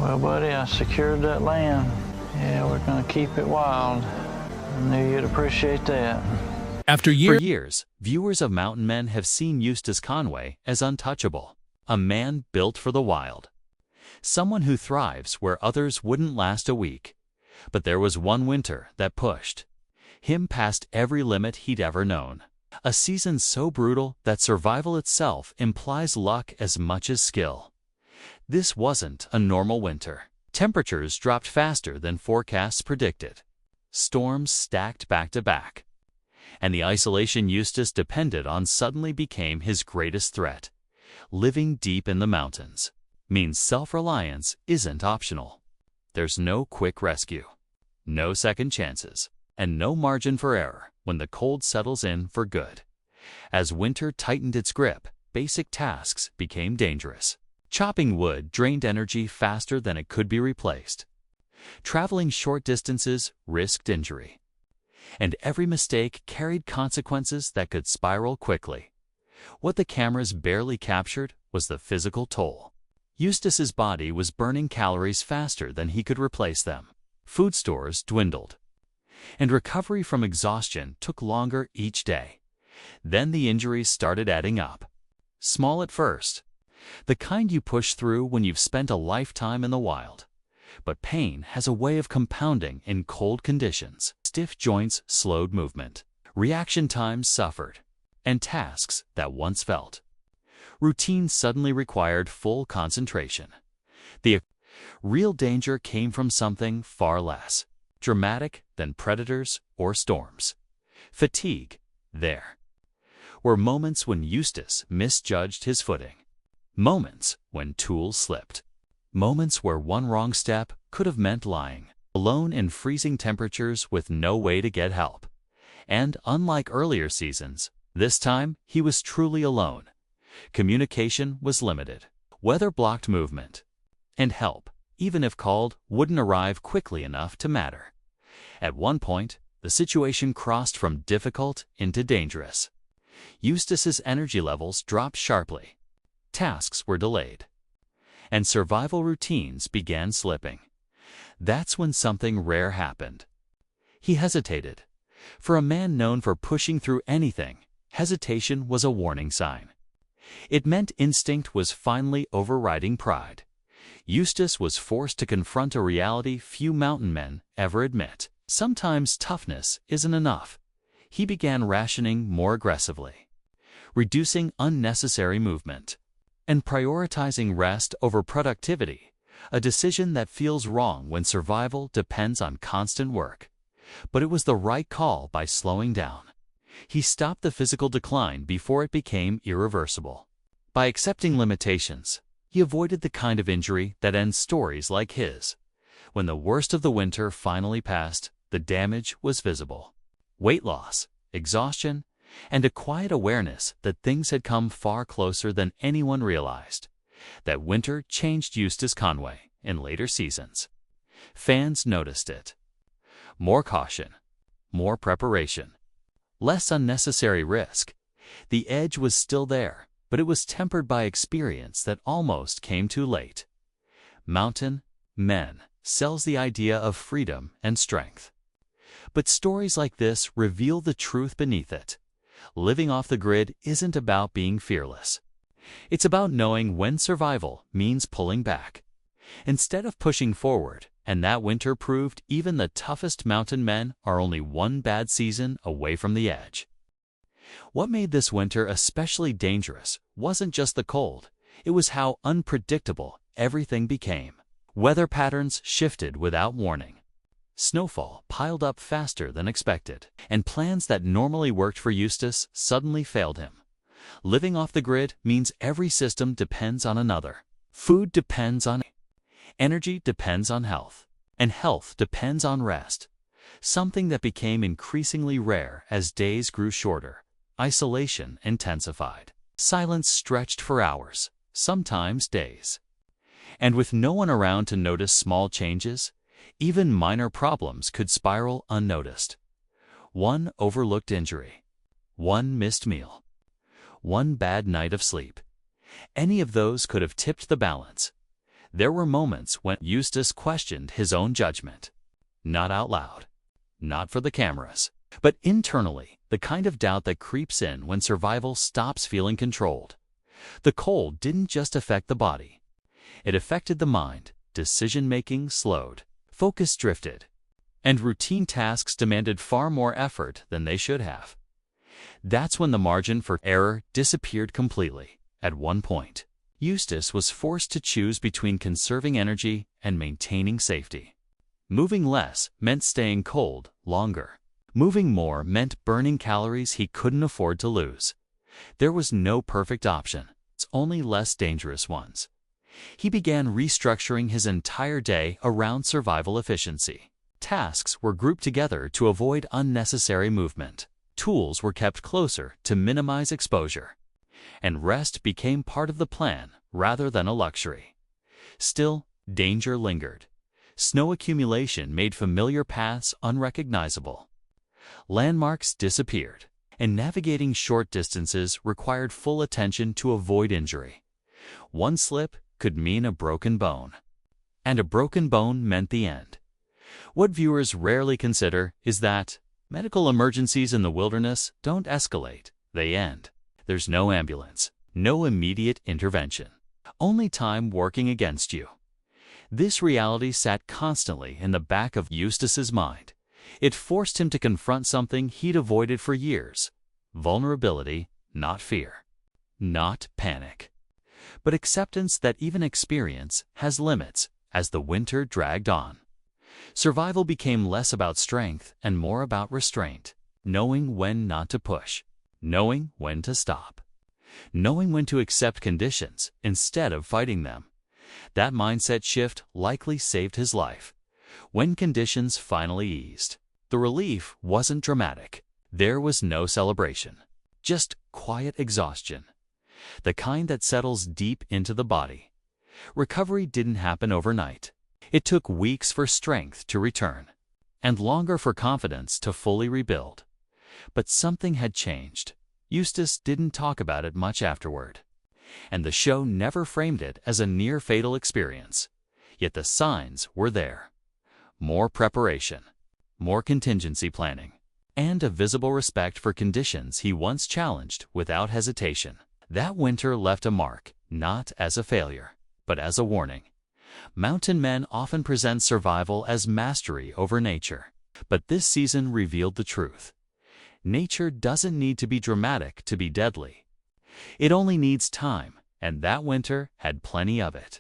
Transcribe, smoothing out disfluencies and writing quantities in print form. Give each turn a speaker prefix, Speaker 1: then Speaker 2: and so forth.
Speaker 1: Well, buddy, I secured that land. Yeah, we're gonna keep it wild. I knew you'd appreciate that.
Speaker 2: For years, viewers of Mountain Men have seen Eustace Conway as untouchable, a man built for the wild, someone who thrives where others wouldn't last a week. But there was one winter that pushed him past every limit he'd ever known. A season so brutal that survival itself implies luck as much as skill. This wasn't a normal winter. Temperatures dropped faster than forecasts predicted. Storms stacked back to back. And the isolation Eustace depended on suddenly became his greatest threat. Living deep in the mountains means self-reliance isn't optional. There's no quick rescue, no second chances, and no margin for error when the cold settles in for good. As winter tightened its grip, basic tasks became dangerous. Chopping wood drained energy faster than it could be replaced. Traveling short distances risked injury. And every mistake carried consequences that could spiral quickly. What the cameras barely captured was the physical toll. Eustace's body was burning calories faster than he could replace them. Food stores dwindled. And recovery from exhaustion took longer each day. Then the injuries started adding up. Small at first, the kind you push through when you've spent a lifetime in the wild. But pain has a way of compounding in cold conditions. Stiff joints slowed movement. Reaction times suffered. And tasks that once felt routine suddenly required full concentration. The real danger came from something far less dramatic than predators or storms. Fatigue. There were moments when Eustace misjudged his footing. Moments when tools slipped. Moments where one wrong step could have meant lying. Alone in freezing temperatures with no way to get help. And unlike earlier seasons, this time he was truly alone. Communication was limited. Weather blocked movement. And help, even if called, wouldn't arrive quickly enough to matter. At one point, the situation crossed from difficult into dangerous. Eustace's energy levels dropped sharply. Tasks were delayed. And survival routines began slipping. That's when something rare happened. He hesitated. For a man known for pushing through anything, hesitation was a warning sign. It meant instinct was finally overriding pride. Eustace was forced to confront a reality few mountain men ever admit. Sometimes toughness isn't enough. He began rationing more aggressively, reducing unnecessary movement, and prioritizing rest over productivity, a decision that feels wrong when survival depends on constant work. But it was the right call by slowing down. He stopped the physical decline before it became irreversible. By accepting limitations, he avoided the kind of injury that ends stories like his. When the worst of the winter finally passed, the damage was visible. Weight loss, exhaustion, and a quiet awareness that things had come far closer than anyone realized. That winter changed Eustace Conway in later seasons. Fans noticed it. More caution, more preparation, less unnecessary risk. The edge was still there, but it was tempered by experience that almost came too late. Mountain Men sells the idea of freedom and strength. But stories like this reveal the truth beneath it. Living off the grid isn't about being fearless. It's about knowing when survival means pulling back, instead of pushing forward. And that winter proved even the toughest mountain men are only one bad season away from the edge. What made this winter especially dangerous wasn't just the cold, it was how unpredictable everything became. Weather patterns shifted without warning. Snowfall piled up faster than expected, and plans that normally worked for Eustace suddenly failed him. Living off the grid means every system depends on another. Food depends on energy depends on health, and health depends on rest, something that became increasingly rare as days grew shorter. Isolation intensified. Silence stretched for hours, sometimes days. And with no one around to notice small changes, even minor problems could spiral unnoticed. One overlooked injury, one missed meal, one bad night of sleep. Any of those could have tipped the balance. There were moments when Eustace questioned his own judgment. Not out loud, not for the cameras, but internally, the kind of doubt that creeps in when survival stops feeling controlled. The cold didn't just affect the body. It affected the mind. Decision-making slowed, focus drifted, and routine tasks demanded far more effort than they should have. That's when the margin for error disappeared completely. At one point, Eustace was forced to choose between conserving energy and maintaining safety. Moving less meant staying cold longer. Moving more meant burning calories he couldn't afford to lose. There was no perfect option, it's only less dangerous ones. He began restructuring his entire day around survival efficiency. Tasks were grouped together to avoid unnecessary movement. Tools were kept closer to minimize exposure. And rest became part of the plan rather than a luxury. Still, danger lingered. Snow accumulation made familiar paths unrecognizable. Landmarks disappeared, and navigating short distances required full attention to avoid injury. One slip could mean a broken bone, and a broken bone meant the end. What viewers rarely consider is that medical emergencies in the wilderness don't escalate, they end. There's no ambulance, no immediate intervention, only time working against you. This reality sat constantly in the back of Eustace's mind. It forced him to confront something he'd avoided for years: vulnerability, not fear, not panic, but acceptance that even experience has limits. As the winter dragged on, survival became less about strength and more about restraint, knowing when not to push, knowing when to stop, knowing when to accept conditions instead of fighting them. That mindset shift likely saved his life. When conditions finally eased, the relief wasn't dramatic. There was no celebration, just quiet exhaustion, the kind that settles deep into the body. Recovery didn't happen overnight. It took weeks for strength to return, and longer for confidence to fully rebuild. But something had changed. Eustace didn't talk about it much afterward, and the show never framed it as a near-fatal experience. Yet the signs were there. More preparation, more contingency planning, and a visible respect for conditions he once challenged without hesitation. That winter left a mark, not as a failure, but as a warning. Mountain men often present survival as mastery over nature, but this season revealed the truth. Nature doesn't need to be dramatic to be deadly. It only needs time, and that winter had plenty of it.